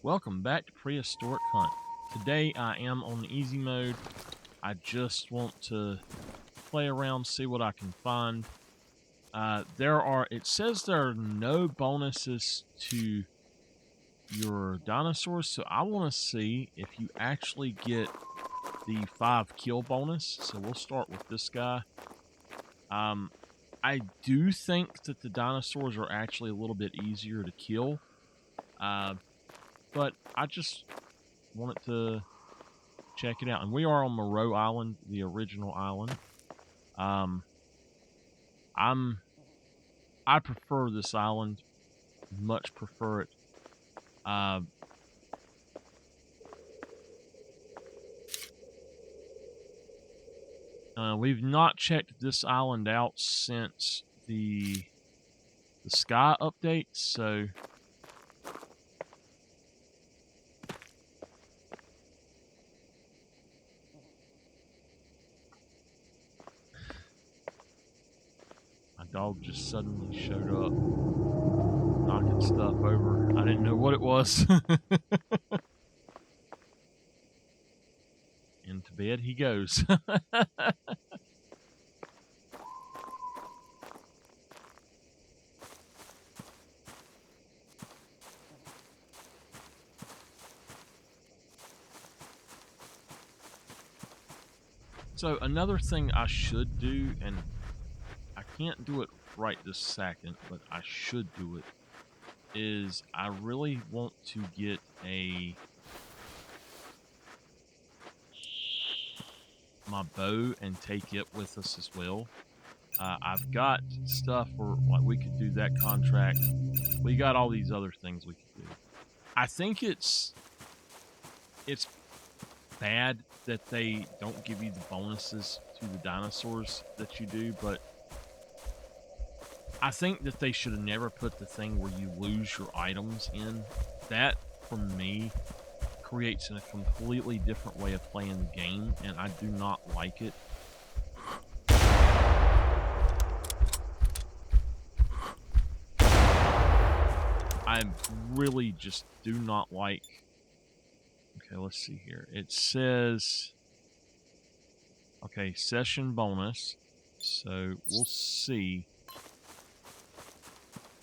Welcome back to Prehistoric Hunt. Today I am on easy mode. I just want to play around, see what I can find. It says there are no bonuses to your dinosaurs, so I want to see if you actually get the 5 kill bonus. So we'll start with this guy. I do think that the dinosaurs are actually a little bit easier to kill. But I just wanted to check it out. And we are on Moreau Island, the original island. I prefer this island, much prefer it. We've not checked this island out since the Sky update, so my dog just suddenly showed up, knocking stuff over. I didn't know what it was. Into bed he goes. So another thing I should do, and I can't do it right this second, but I should do it, is I really want to get my bow and take it with us as well. I've got stuff where like we could do that contract. We got all these other things we could do. I think it's bad that they don't give you the bonuses to the dinosaurs that you do, but I think that they should have never put the thing where you lose your items in. That, for me, creates a completely different way of playing the game, and I do not like it. I really just do not like... Okay, let's see here. It says... Okay, session bonus. So we'll see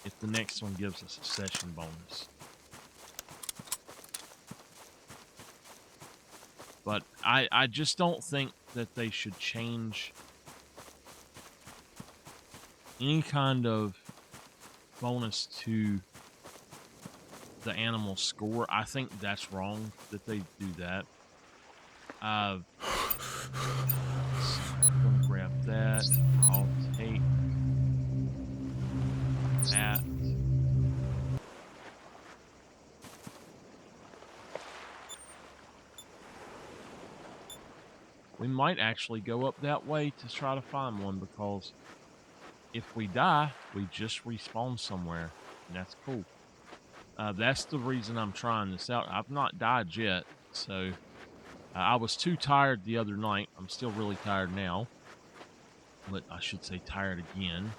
if the next one gives us a session bonus. But I just don't think that they should change any kind of bonus to the animal score. I think that's wrong that they do that. I'm gonna grab that. I'll take that. We might actually go up that way to try to find one, because if we die, we just respawn somewhere, and that's cool. That's the reason I'm trying this out. I've not died yet, so I was too tired the other night. I'm still really tired now, but I should say tired again.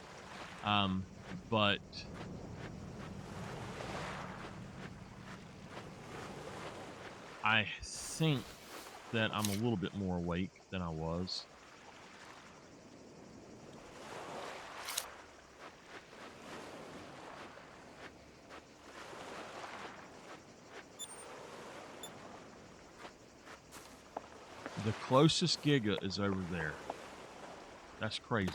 But I think that I'm a little bit more awake than I was. The closest Giga is over there. That's crazy.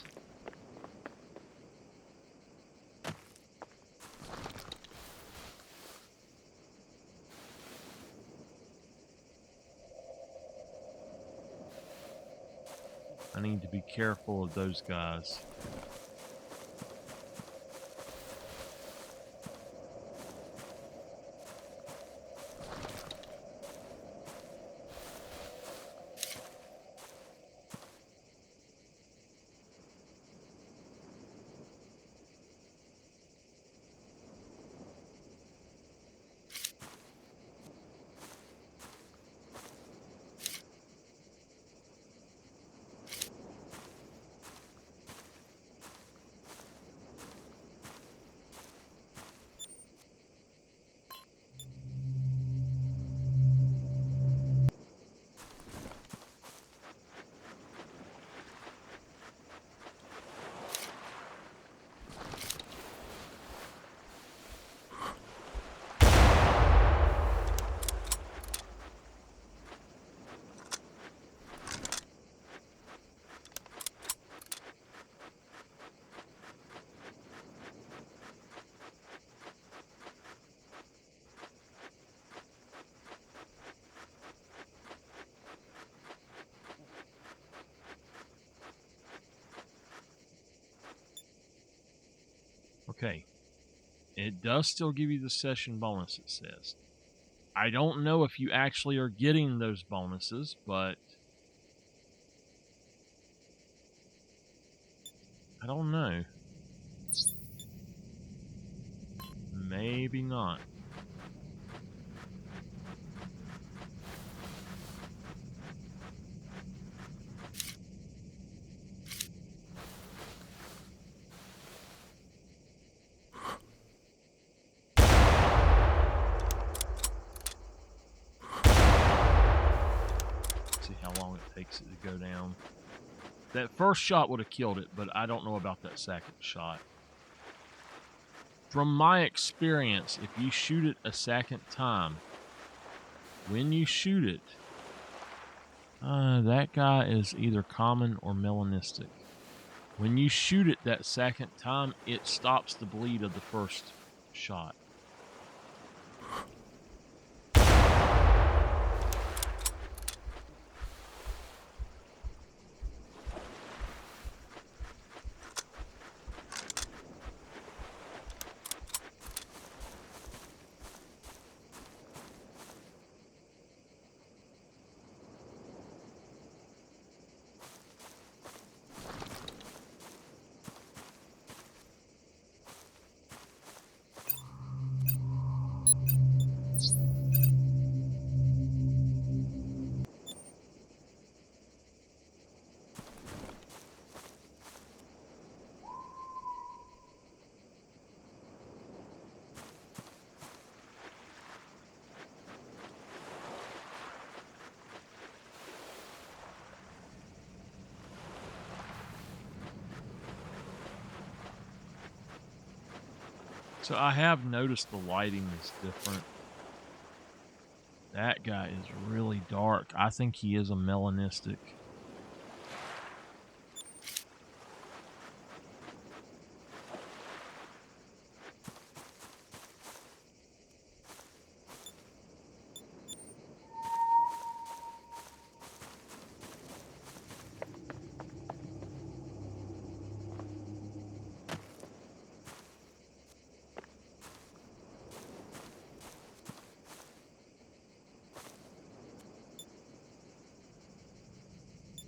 I need to be careful of those guys. Okay. It does still give you the session bonus, it says. I don't know if you actually are getting those bonuses, but I don't know. Maybe not. See how long it takes it to go down. That first shot would have killed it, but I don't know about that second shot. From my experience, if you shoot it a second time, when you shoot it, that guy is either common or melanistic. When you shoot it that second time, it stops the bleed of the first shot. So I have noticed the lighting is different. That guy is really dark. I think he is a melanistic.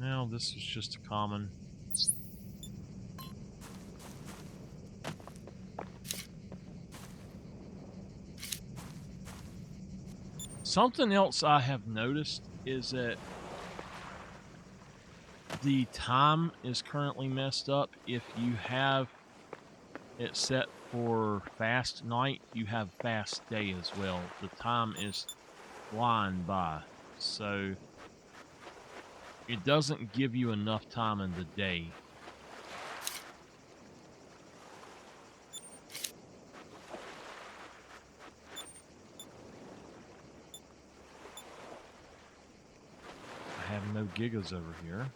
Now this is just a common. Something else I have noticed is that the time is currently messed up. If you have it set for fast night, you have fast day as well. The time is flying by. So it doesn't give you enough time in the day. I have no gigas over here.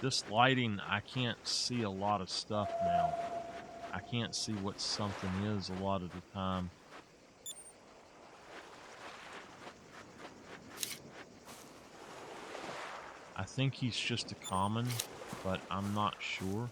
This lighting, I can't see a lot of stuff now. I can't see what something is a lot of the time. I think he's just a common, but I'm not sure.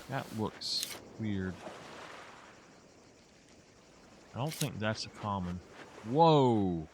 That looks weird. I don't think that's a common. Whoa!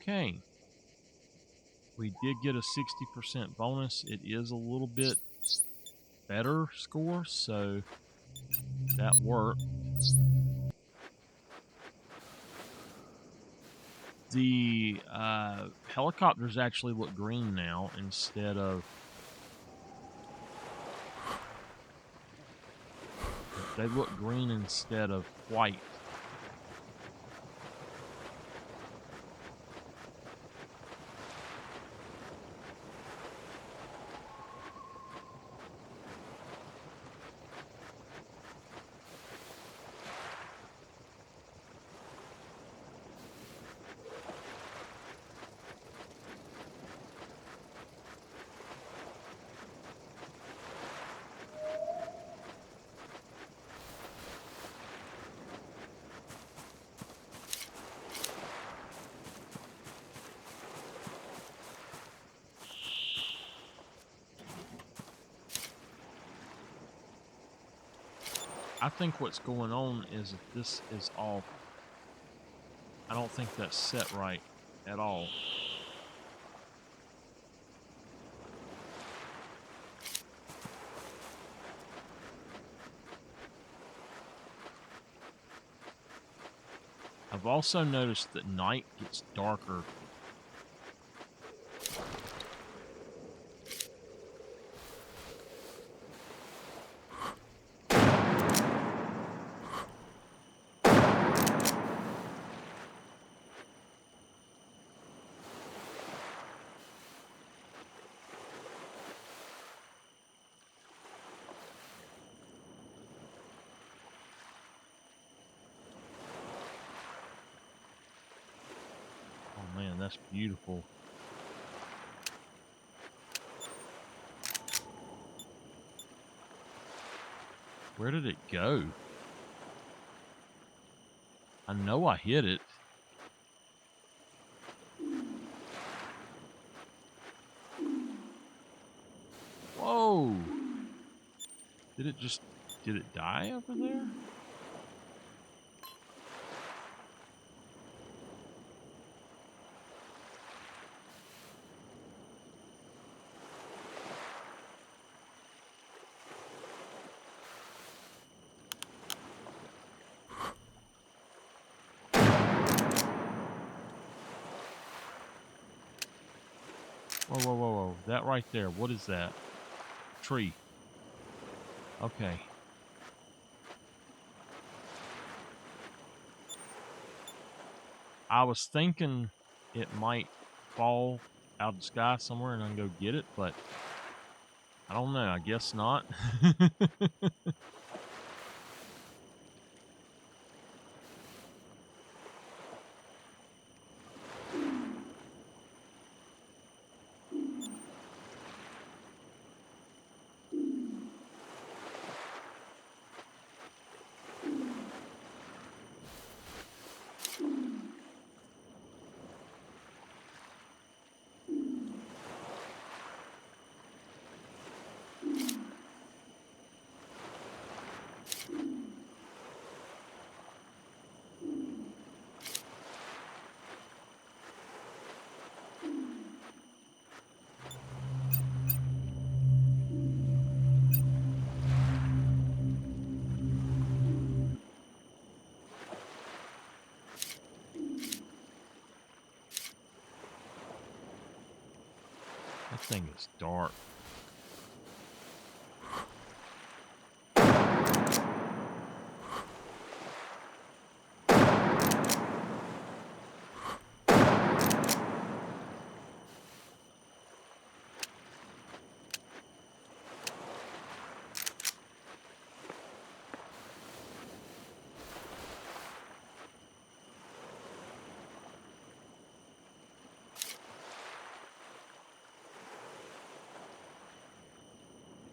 Okay. We did get a 60% bonus. It is a little bit better score, so that worked. The helicopters actually look green now instead of... They look green instead of white. I think what's going on is that this is off. I don't think that's set right at all. I've also noticed that night gets darker. Oh man, that's beautiful. Where did it go? I know I hit it. Whoa! Did it die over there? Whoa, whoa, whoa, whoa. That right there, what is that? Tree. Okay. I was thinking it might fall out of the sky somewhere and I can go get it, but I don't know. I guess not. That thing is dark.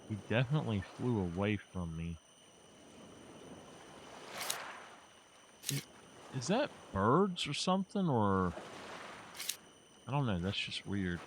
He definitely flew away from me. Is that birds or something, or... I don't know, that's just weird.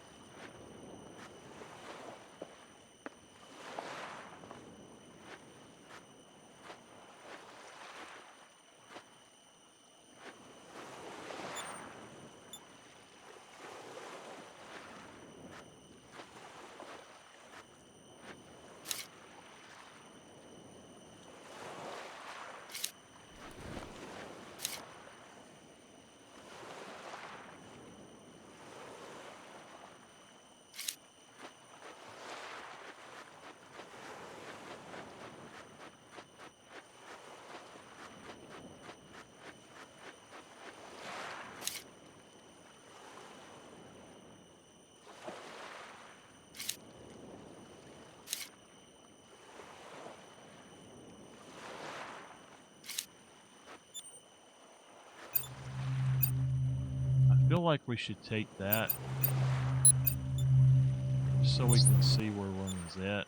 feel like we should take that just so we can see where one is at.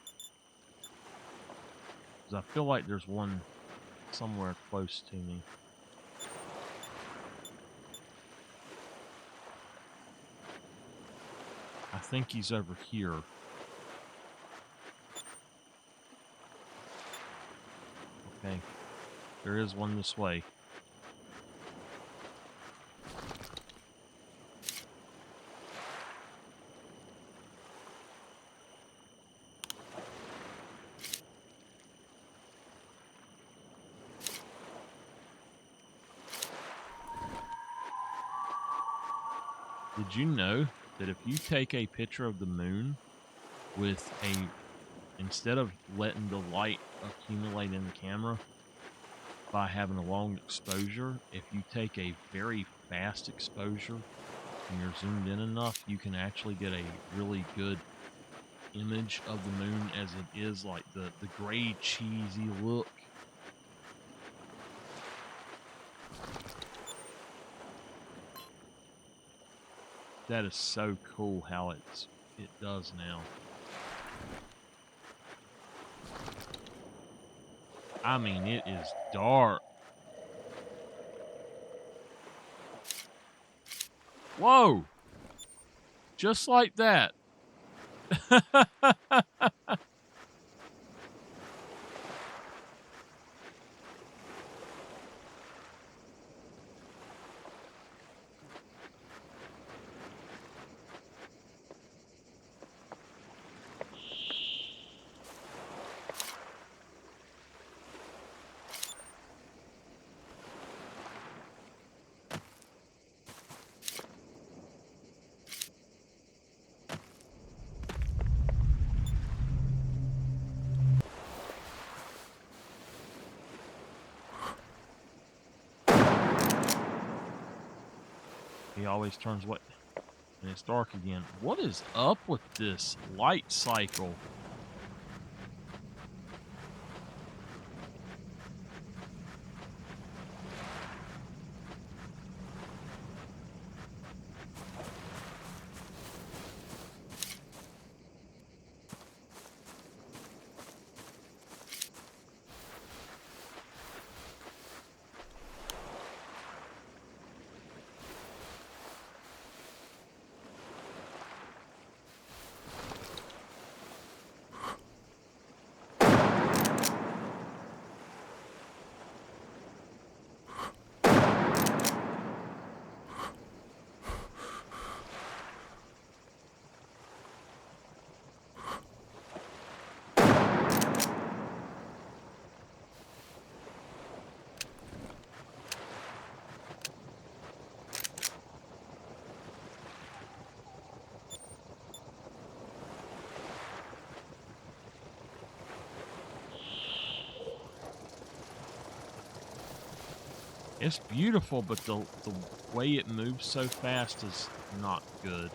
Because I feel like there's one somewhere close to me. I think he's over here. Okay. There is one this way. Did you know that if you take a picture of the moon with instead of letting the light accumulate in the camera by having a long exposure, if you take a very fast exposure and you're zoomed in enough, you can actually get a really good image of the moon as it is, like the gray cheesy look. That is so cool how it does now. I mean, it is dark. Whoa! Just like that. He always turns what? And it's dark again. What is up with this light cycle? It's beautiful, but the way it moves so fast is not good.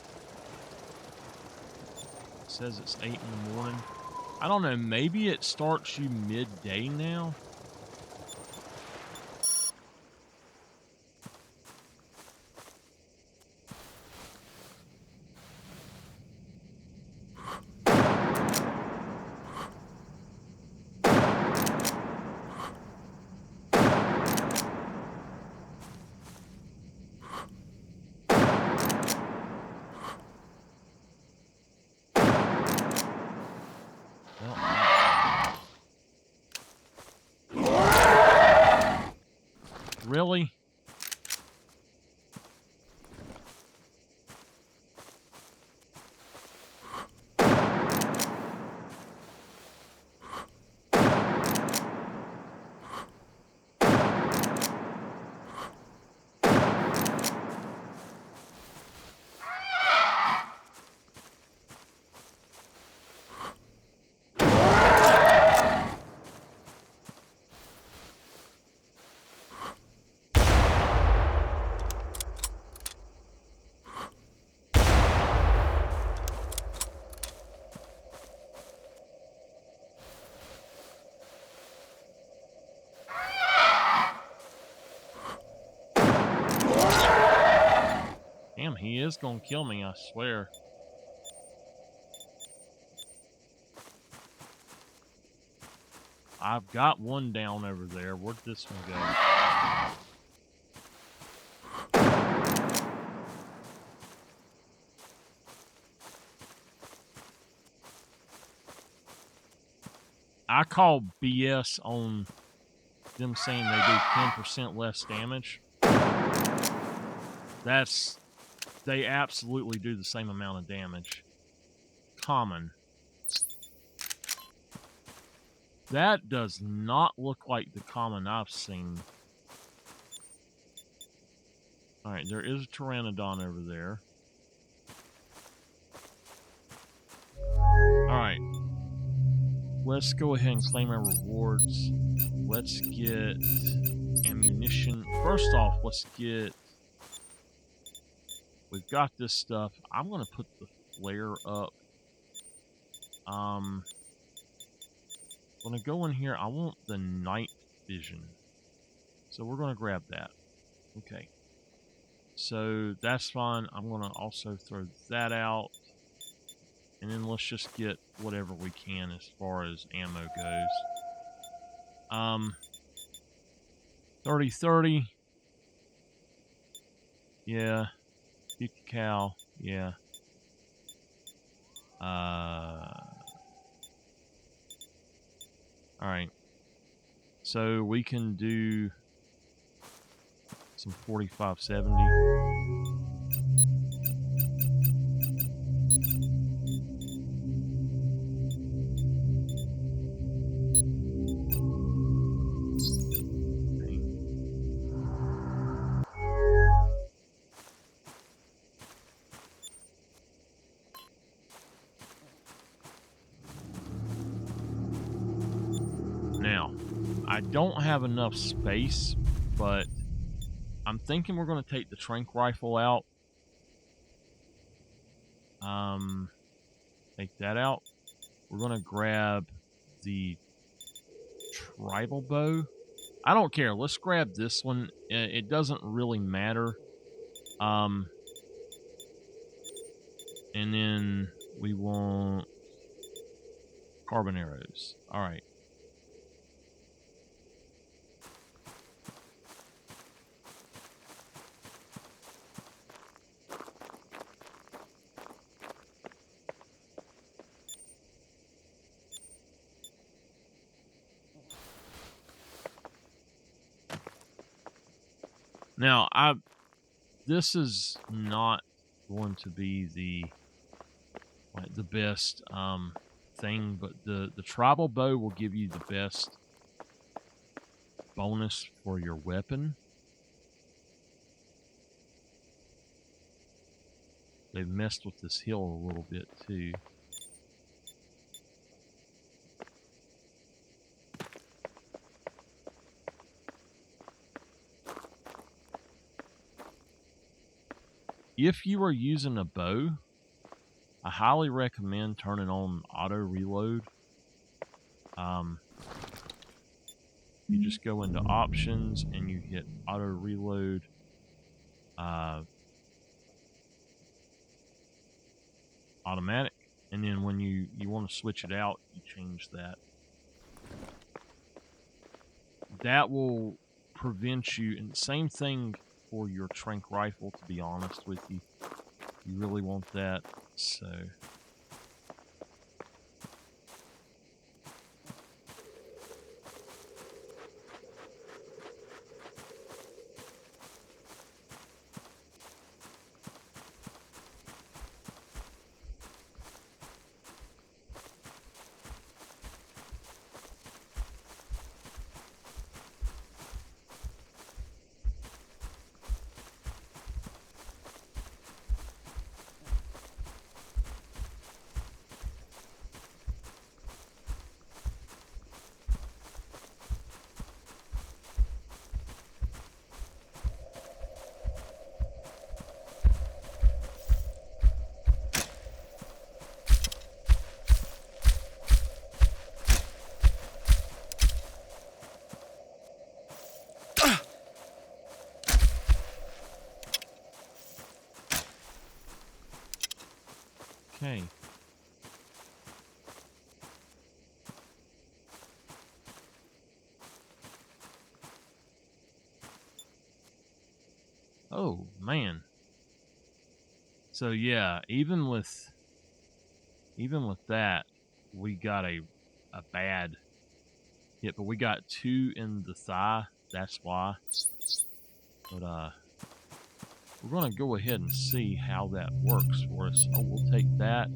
It says it's 8 in the morning. I don't know, maybe it starts you midday now? Well, He is gonna kill me, I swear. I've got one down over there. Where'd this one go? I call BS on them saying they do 10% less damage. They absolutely do the same amount of damage. Common. That does not look like the common I've seen. Alright, there is a pteranodon over there. Alright. Let's go ahead and claim our rewards. Let's get ammunition. First off, let's get... We've got this stuff. I'm going to put the flare up. I'm going to go in here. I want the night vision. So we're going to grab that. Okay. So that's fine. I'm going to also throw that out. And then let's just get whatever we can as far as ammo goes. 30-30. Yeah. 50 cal. Yeah. Alright. So we can do some 45-70. Now, I don't have enough space, but I'm thinking we're going to take the tranq rifle out. Take that out. We're going to grab the tribal bow. I don't care. Let's grab this one. It doesn't really matter. And then we want carbon arrows. All right. Now, this is not going to be the best thing, but the tribal bow will give you the best bonus for your weapon. They've messed with this hill a little bit too. If you are using a bow, I highly recommend turning on auto reload. You just go into options and you hit auto reload. Automatic. And then when you want to switch it out, you change that. That will prevent you, and same thing for your tranq rifle, to be honest with you. You really want that, so... Okay. Oh, man. So yeah, even with that, we got a bad hit, but we got 2 in the thigh. That's why. But we're gonna go ahead and see how that works for us. Oh, we'll take that.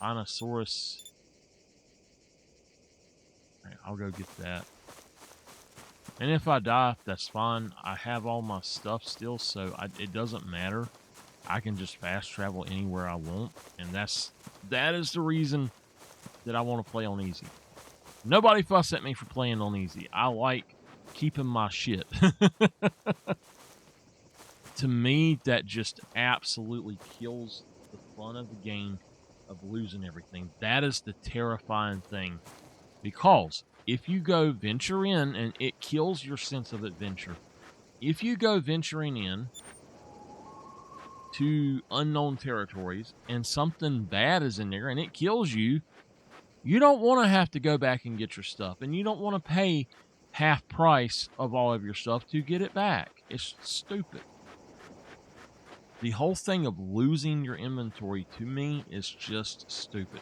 Spinosaurus. All right, I'll go get that. And if I die, that's fine. I have all my stuff still, so it doesn't matter. I can just fast travel anywhere I want, and that is the reason that I want to play on easy. Nobody fuss at me for playing on easy. I like keeping my shit. To me, that just absolutely kills the fun of the game of losing everything. That is the terrifying thing. Because if you go venture in, and it kills your sense of adventure. If you go venturing in to unknown territories and something bad is in there and it kills you, you don't want to have to go back and get your stuff. And you don't want to pay half price of all of your stuff to get it back. It's stupid. The whole thing of losing your inventory, to me, is just stupid.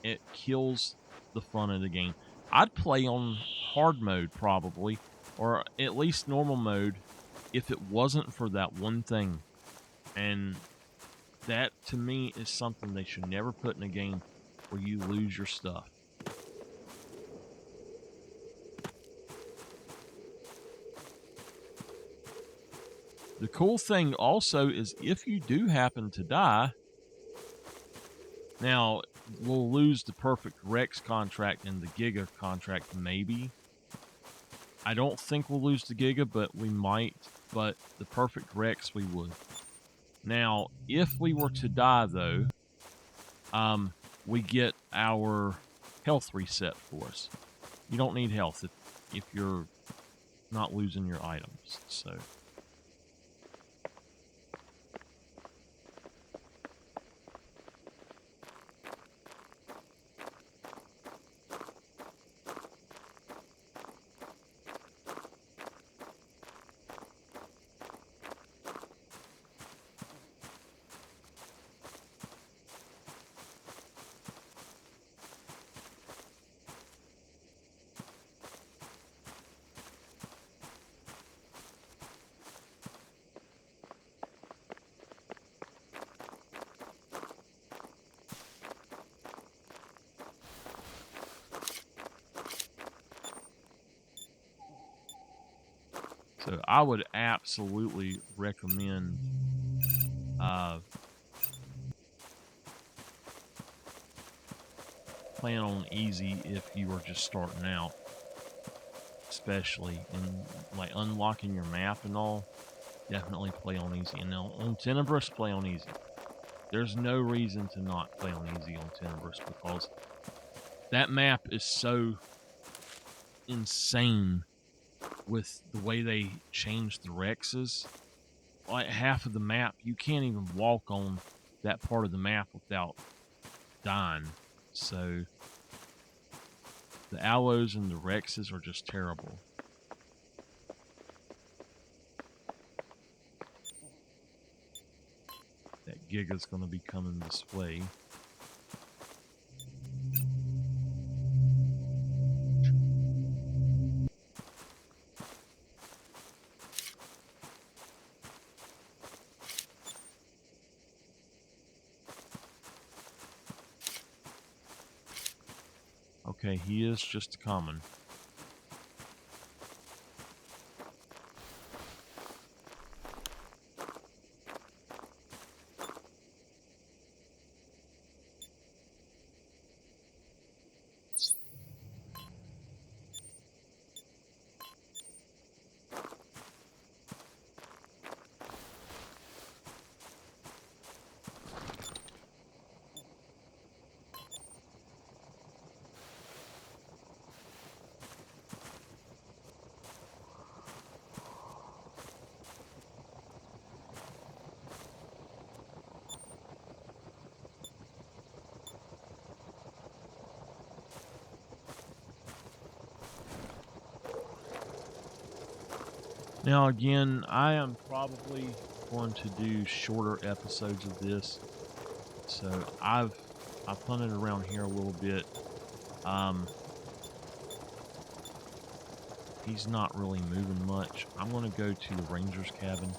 It kills the fun of the game. I'd play on hard mode probably, or at least normal mode, if it wasn't for that one thing. And that, to me, is something they should never put in a game where you lose your stuff. The cool thing also is if you do happen to die, now we'll lose the Perfect Rex contract and the Giga contract, maybe. I don't think we'll lose the Giga, but we might. But the Perfect Rex, we would. Now, if we were to die, though, we get our health reset for us. You don't need health if you're not losing your items. So. So I would absolutely recommend playing on easy if you are just starting out, especially in like unlocking your map and all. Definitely play on easy. And now on Tenebrous, play on easy. There's no reason to not play on easy on Tenebrous because that map is so insane with the way they changed the Rexes. Like half of the map, you can't even walk on that part of the map without dying. So the Allos and the Rexes are just terrible. That Giga's going to be coming this way. Okay, he is just coming. Now, again, I am probably going to do shorter episodes of this. So I've hunted around here a little bit. He's not really moving much. I'm going to go to the ranger's cabin.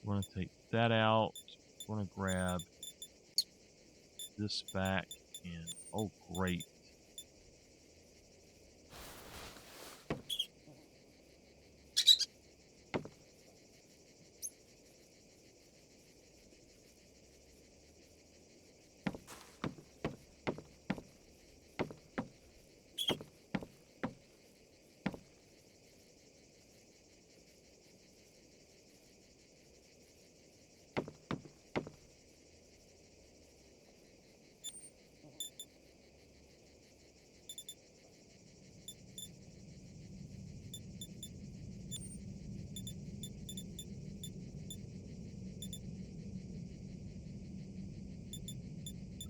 We're going to take that out. We're going to grab this back and, oh, great.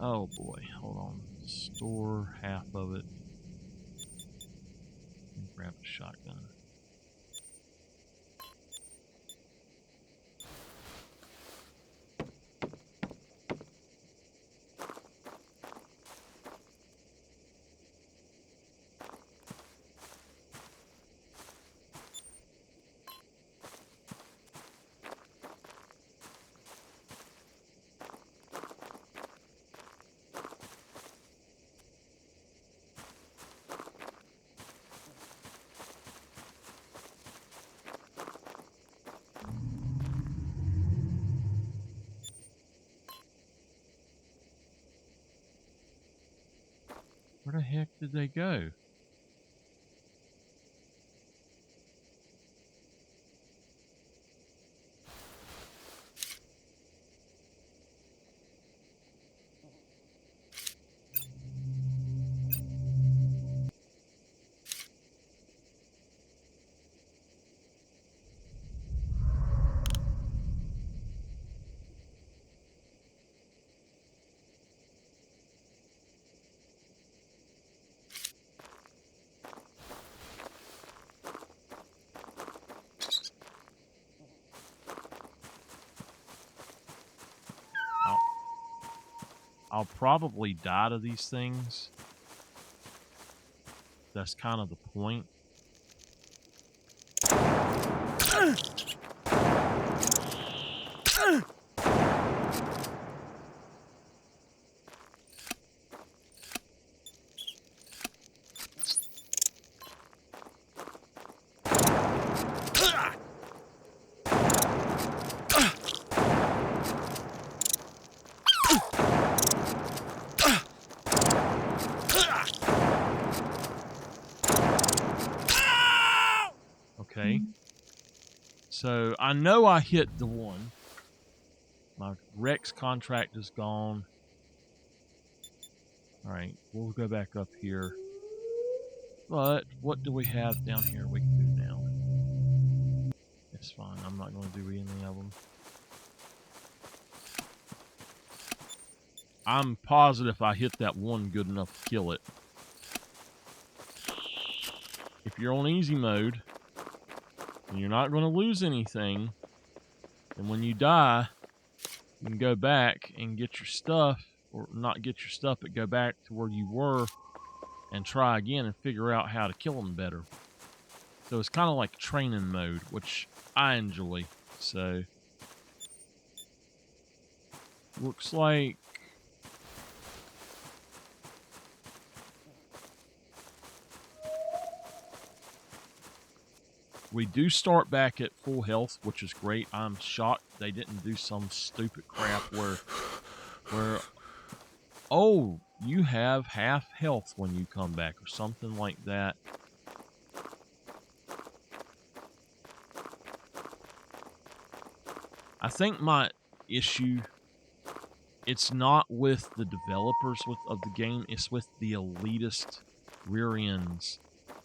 Oh boy, hold on. Store half of it. And grab a shotgun. Where the heck did they go? I'll probably die to these things. That's kind of the point. Okay. So I know I hit the one. My Rex contract is gone. All right, we'll go back up here. But what do we have down here we can do now? It's fine. I'm not going to do any of them. I'm positive I hit that one good enough to kill it. If you're on easy mode and you're not going to lose anything, and when you die, you can go back and get your stuff, or not get your stuff, but go back to where you were and try again and figure out how to kill them better. So it's kind of like training mode, which I enjoy. So looks like We do start back at full health, which is great. I'm shocked they didn't do some stupid crap where oh, you have half health when you come back or something like that. I think my issue, it's not with the developers of the game, it's with the elitist rear ends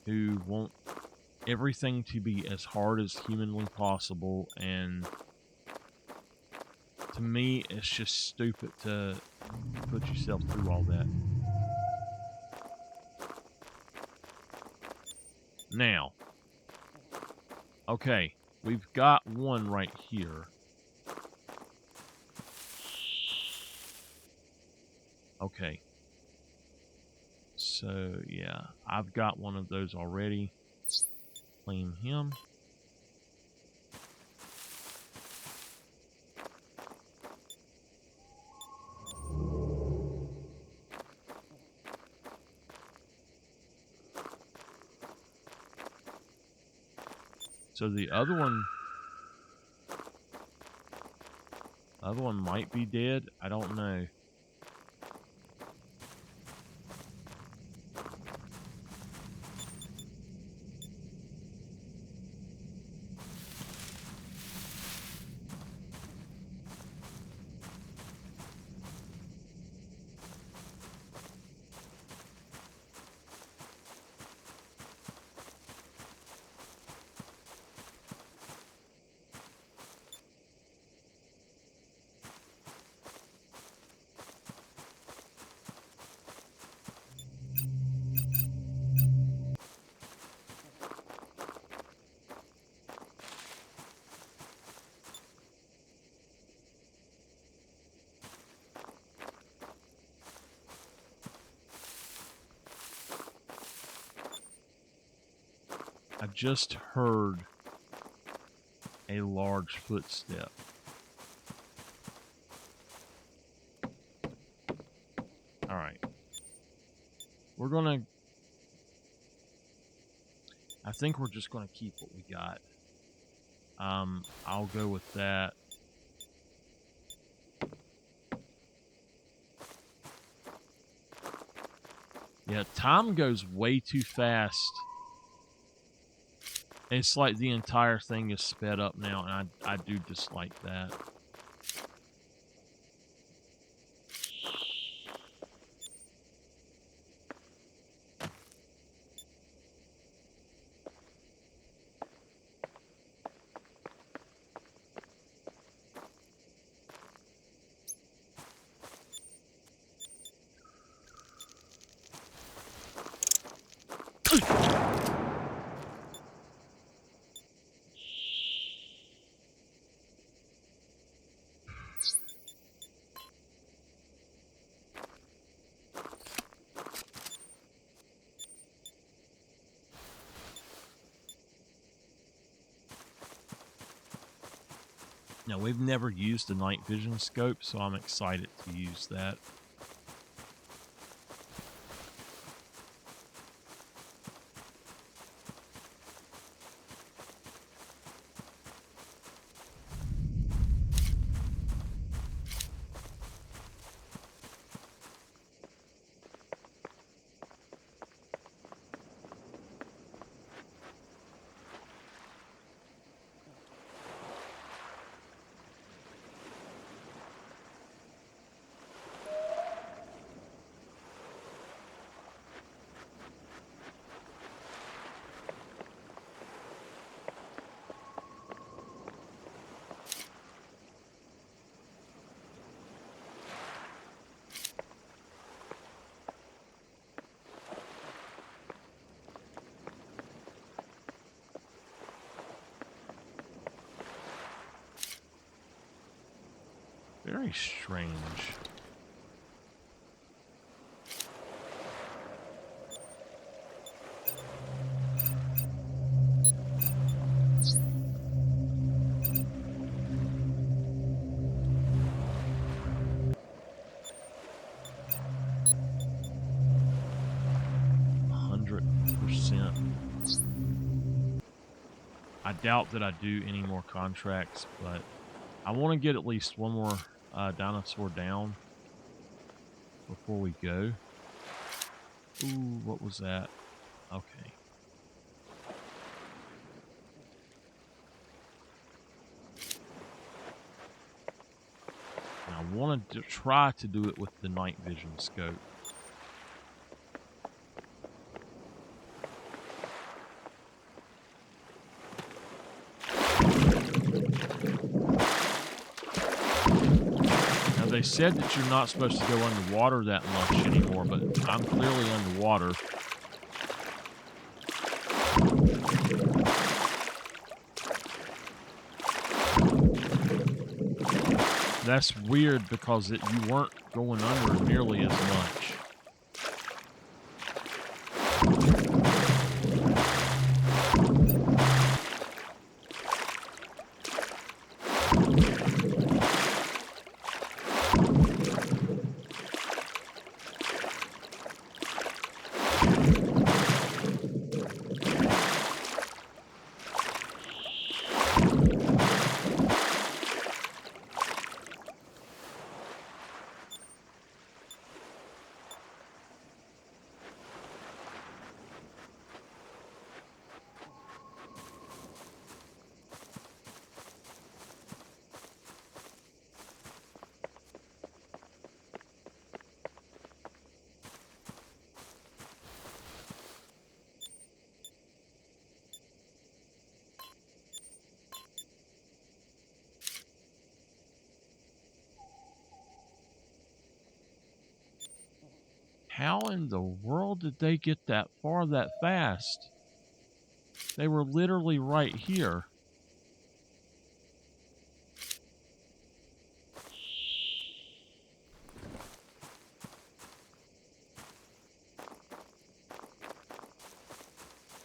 who want everything to be as hard as humanly possible, and to me it's just stupid to put yourself through all that. Now, okay, we've got one right here. Okay. So, yeah, I've got one of those already. Claim him. So the other one might be dead. I don't know. I just heard a large footstep. All right. I think we're just gonna keep what we got. I'll go with that. Yeah, time goes way too fast. It's like the entire thing is sped up now, and I do dislike that. Now, we've never used the night vision scope, so I'm excited to use that. Very strange. I doubt that I do any more contracts, but I want to get at least one more dinosaur down before we go. Ooh, what was that? Okay. And I wanted to try to do it with the night vision scope. Now, they said that you're not supposed to go underwater that much anymore, but I'm clearly underwater. That's weird because you weren't going under nearly as much. How in the world did they get that far that fast? They were literally right here.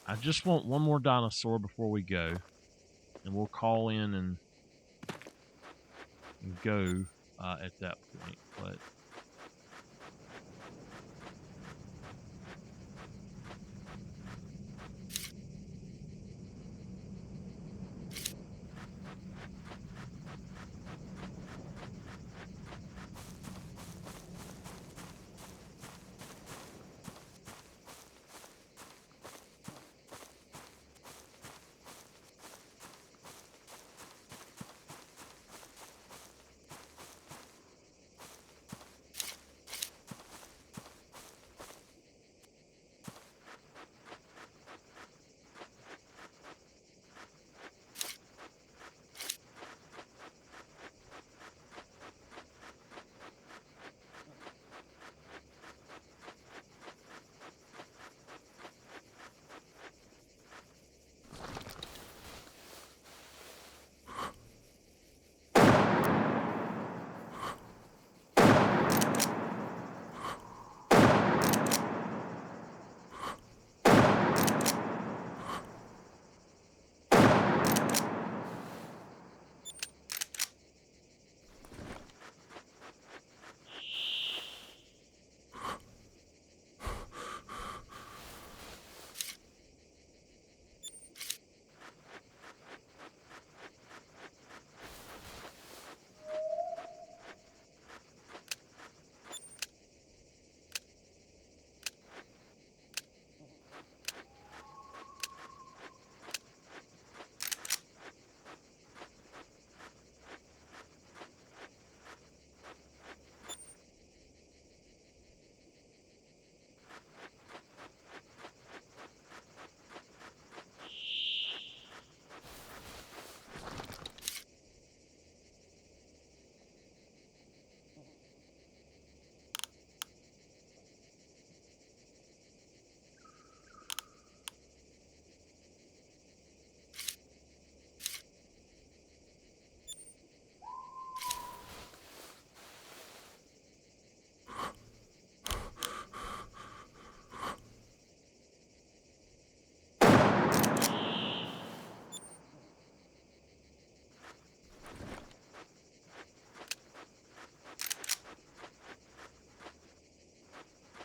I just want one more dinosaur before we go. And we'll call in and go at that point. But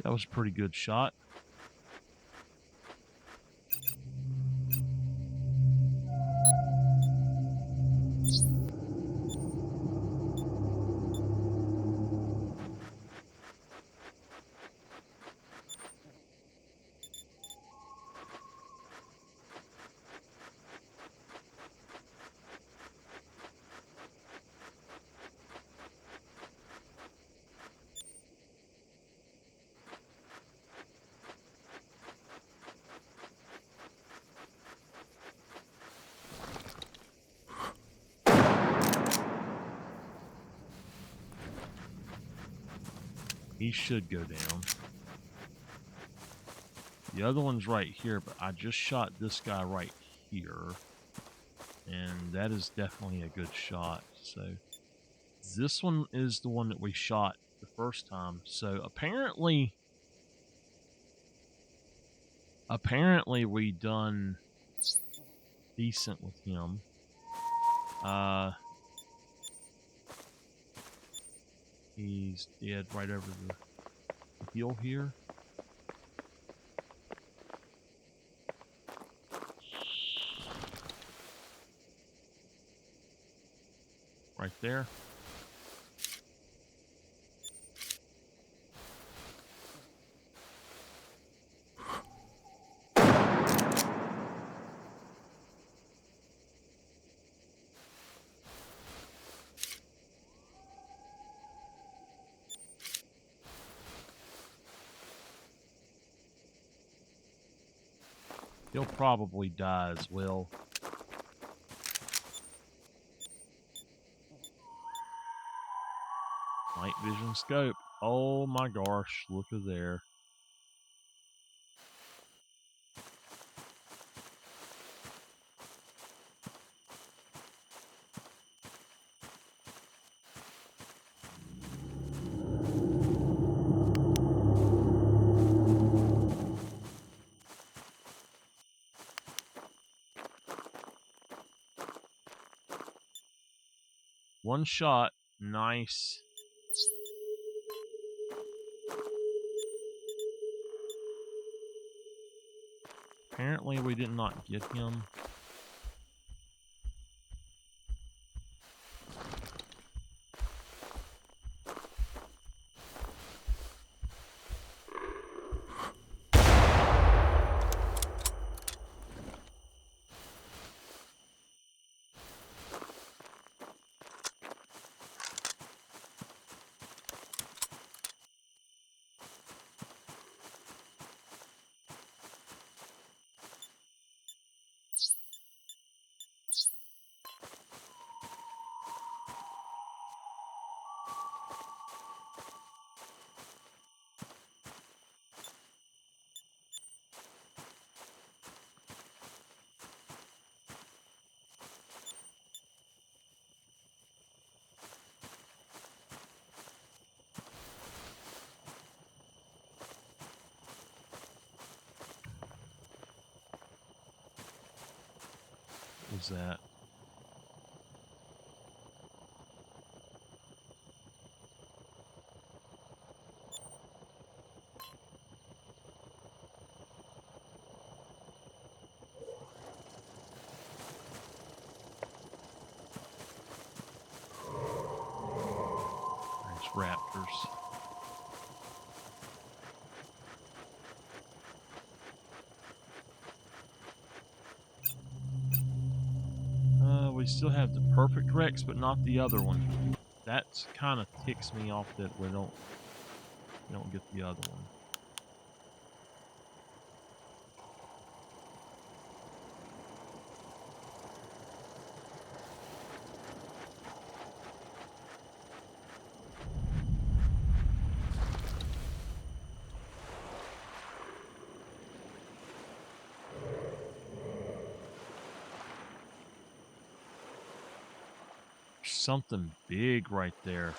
that was a pretty good shot. He should go down. The other one's right here, but I just shot this guy right here. And that is definitely a good shot. So this one is the one that we shot the first time. So apparently we done decent with him. He's dead right over the hill here. Right there. He'll probably die as well. Night vision scope. Oh my gosh, look at there. One shot. Nice. Apparently we did not get him. What was that? There's raptors. We still have the perfect Rex, but not the other one. That kind of ticks me off that we don't get the other one. Something big right there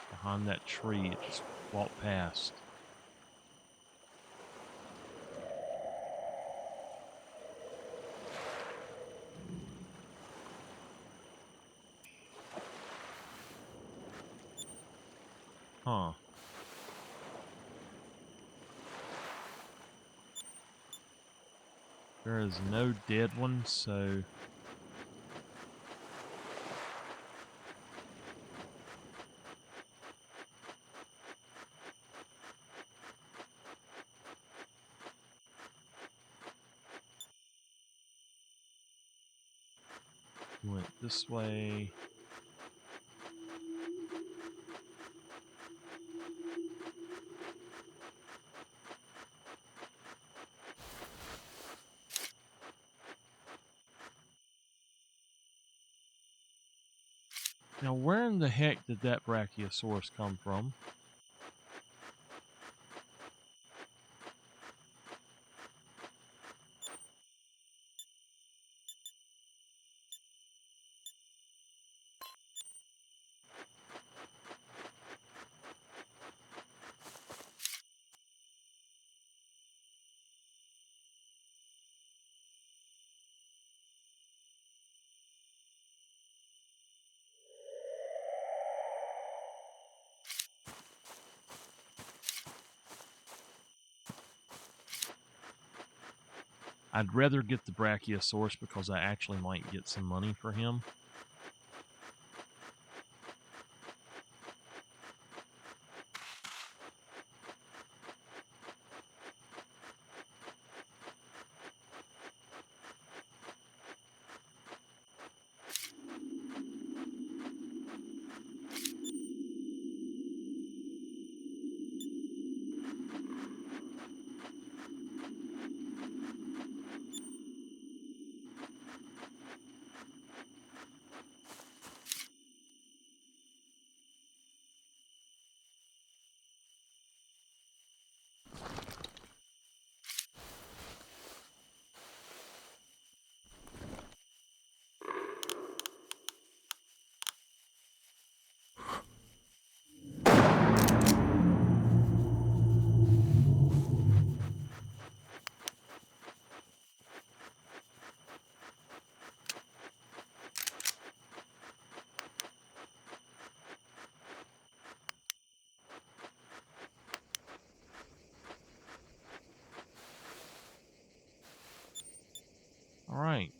behind that tree. It just walked past. Huh. There is no dead one, so we went this way. Now, where in the heck did that Brachiosaurus come from? I'd rather get the Brachiosaurus because I actually might get some money for him. All right.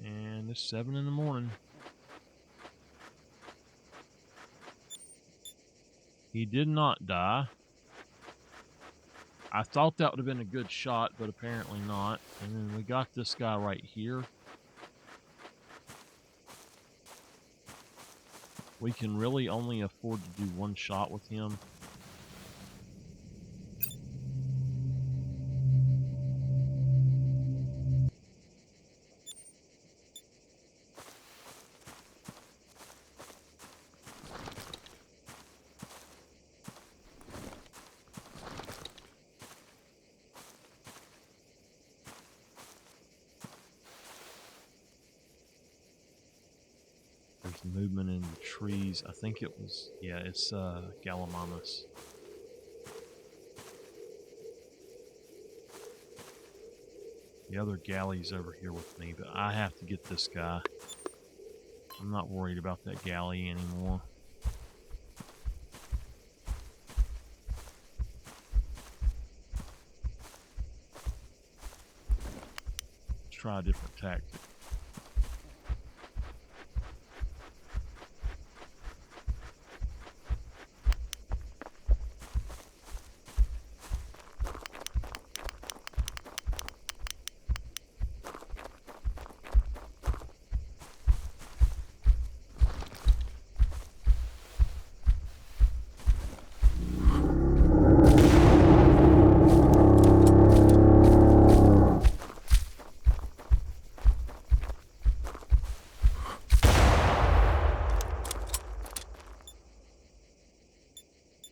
And it's 7 in the morning. He did not die. I thought that would have been a good shot, but apparently not. And then we got this guy right here. We can really only afford to do one shot with him. There's movement in the trees. I think it was, yeah, it's Gallimimus. The other galley's over here with me, but I have to get this guy. I'm not worried about that galley anymore. Let's try a different tactic.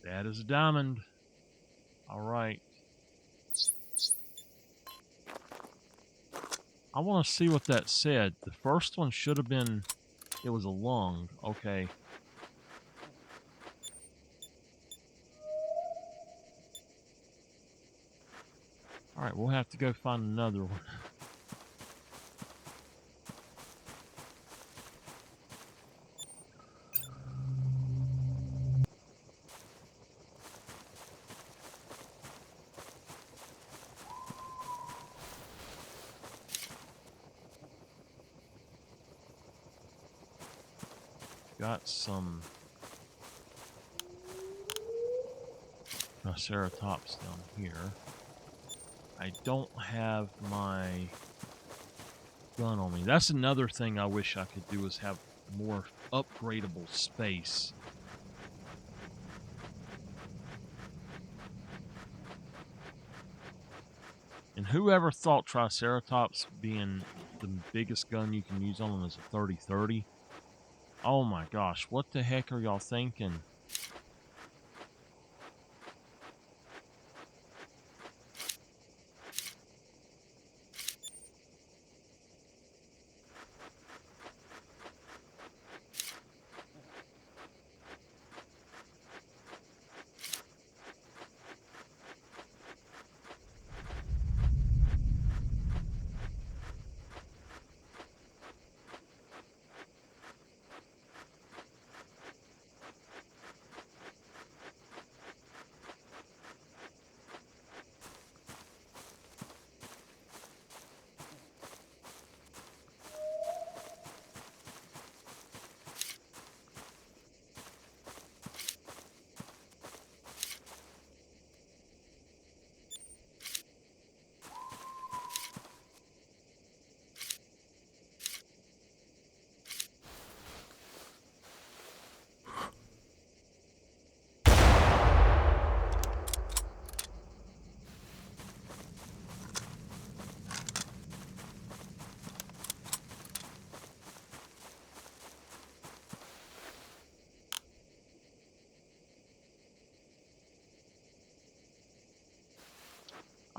That is a diamond. All right. I want to see what that said. The first one should have been, it was a lung. Okay. All right, we'll have to go find another one. Got some Triceratops down here. I don't have my gun on me. That's another thing I wish I could do, is have more upgradable space. And whoever thought Triceratops being the biggest gun you can use on them is a 30-30? Oh my gosh, what the heck are y'all thinking?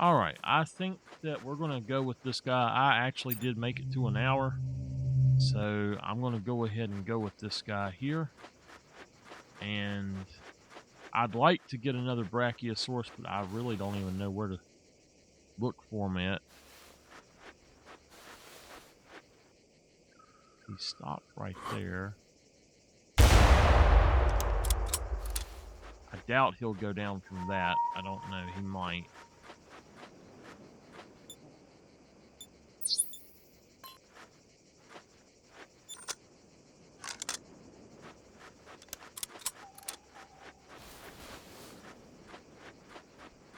All right, I think that we're going to go with this guy. I actually did make it to an hour, so I'm going to go ahead and go with this guy here. And I'd like to get another Brachiosaurus, but I really don't even know where to look for him at. He stopped right there. I doubt he'll go down from that. I don't know. He might.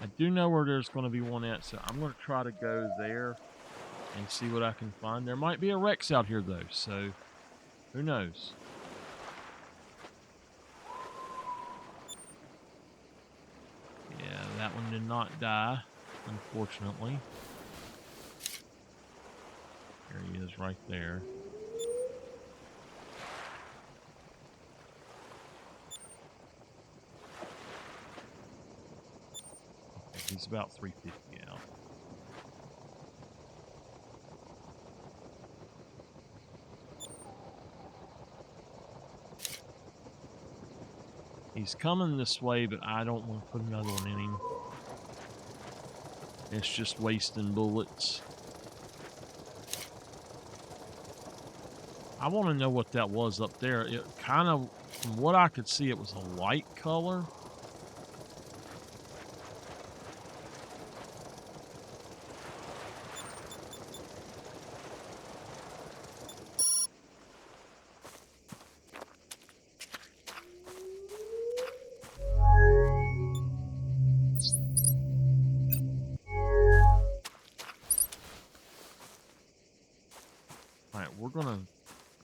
I do know where there's going to be one at, so I'm going to try to go there and see what I can find. There might be a Rex out here, though, so who knows? Yeah, that one did not die, unfortunately. There he is right there. Okay, he's about 350 out. He's coming this way, but I don't want to put another one in him. It's just wasting bullets. I want to know what that was up there. It kind of, from what I could see, it was a light color. All right, we're going to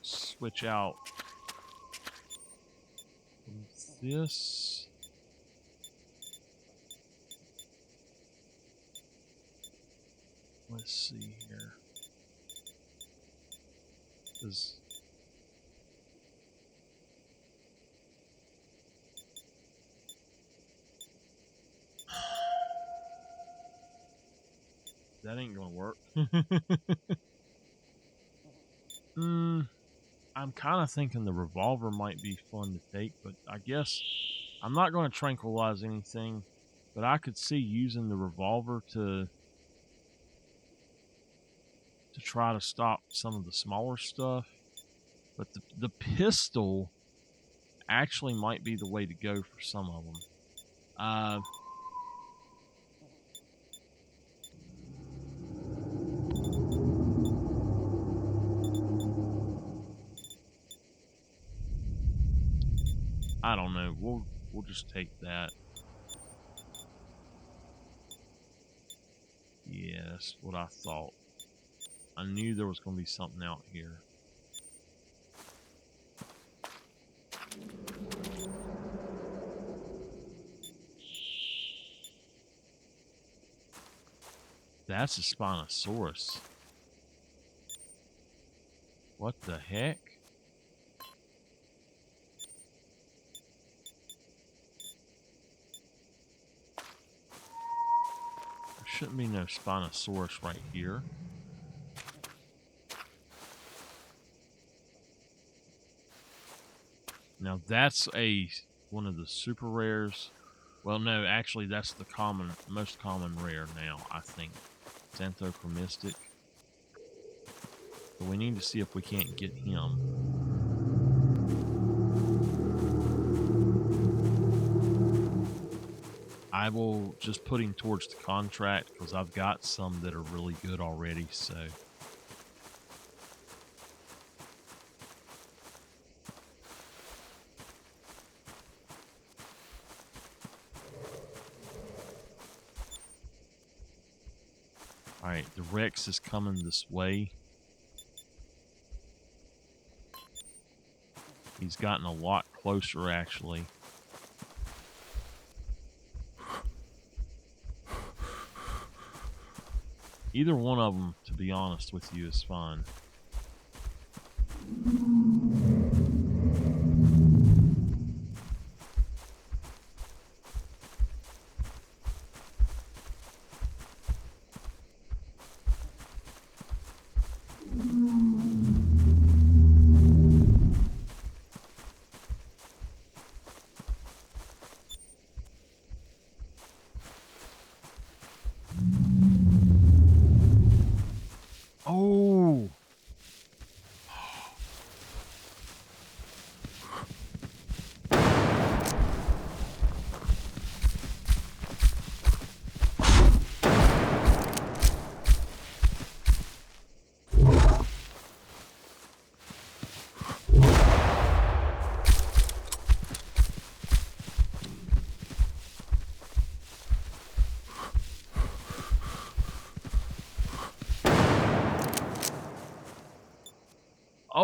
switch out this. Let's see here. That ain't gonna work. I'm kind of thinking the revolver might be fun to take, but I guess I'm not going to tranquilize anything, but I could see using the revolver to try to stop some of the smaller stuff. But the pistol actually might be the way to go for some of them. I don't know. We'll just take that. Yeah, that's what I thought. I knew there was going to be something out here. That's a Spinosaurus. What the heck? There shouldn't be no Spinosaurus right here. Now that's one of the super rares. Well, no, actually that's the most common rare now, I think. Xanthochromistic. But we need to see if we can't get him. I will just put him towards the contract because I've got some that are really good already, so. Alright, the Rex is coming this way. He's gotten a lot closer, actually. Either one of them, to be honest with you, is fine.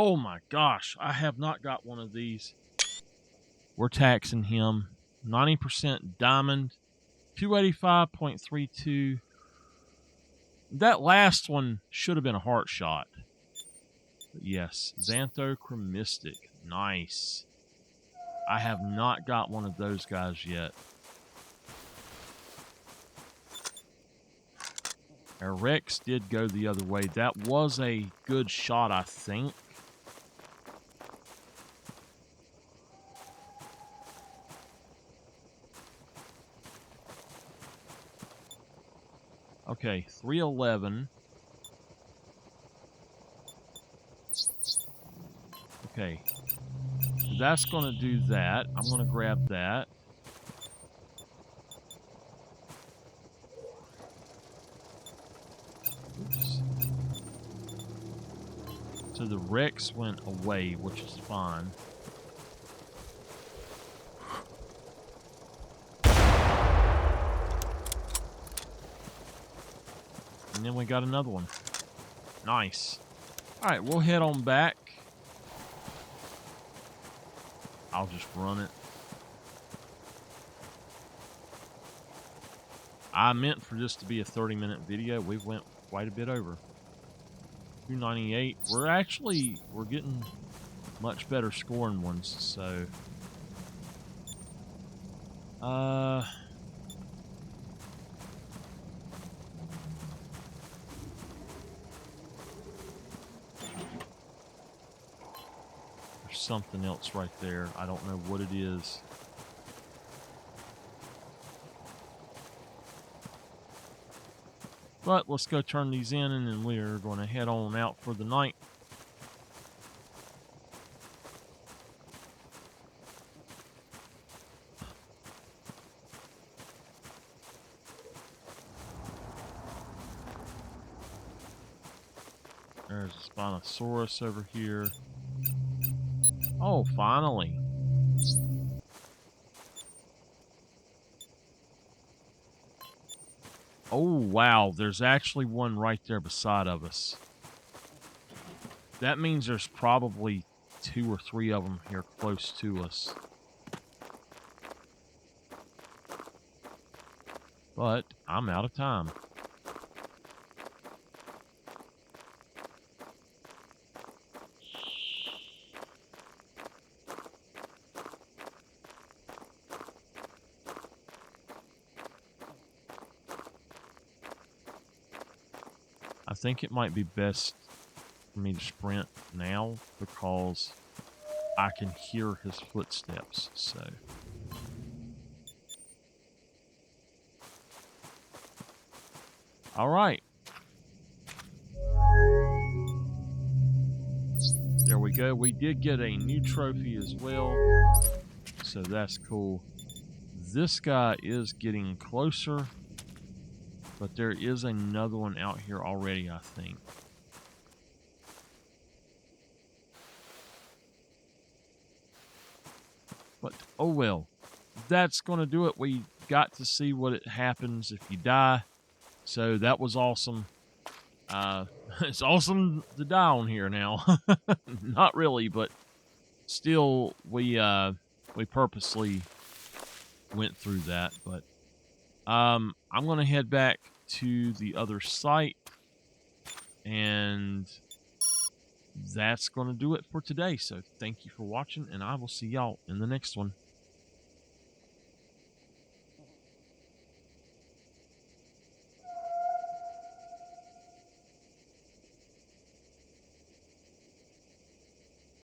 Oh my gosh, I have not got one of these. We're taxing him. 90% diamond, 285.32. That last one should have been a heart shot. But yes, xanthochromistic. Nice. I have not got one of those guys yet. Our Rex did go the other way. That was a good shot, I think. Okay, 311. Okay. That's going to do that. I'm going to grab that. Oops. So the Rex went away, which is fine. And then we got another one. Nice. All right, we'll head on back. I'll just run it. I meant for this to be a 30-minute video. We went quite a bit over. 298. We're getting much better scoring ones, so there's something else right there. I don't know what it is. But let's go turn these in, and then we're going to head on out for the night. There's a Spinosaurus over here. Oh, finally. Oh, wow. There's actually one right there beside of us. That means there's probably 2 or 3 of them here close to us. But I'm out of time. I think it might be best for me to sprint now because I can hear his footsteps, so. All right. There we go. We did get a new trophy as well, so that's cool. This guy is getting closer, but there is another one out here already, I think. But, oh well. That's going to do it. We got to see what it happens if you die. So that was awesome. It's awesome to die on here now. Not really, but still, we purposely went through that. But I'm going to head back to the other site, and that's going to do it for today. So thank you for watching, and I will see y'all in the next one.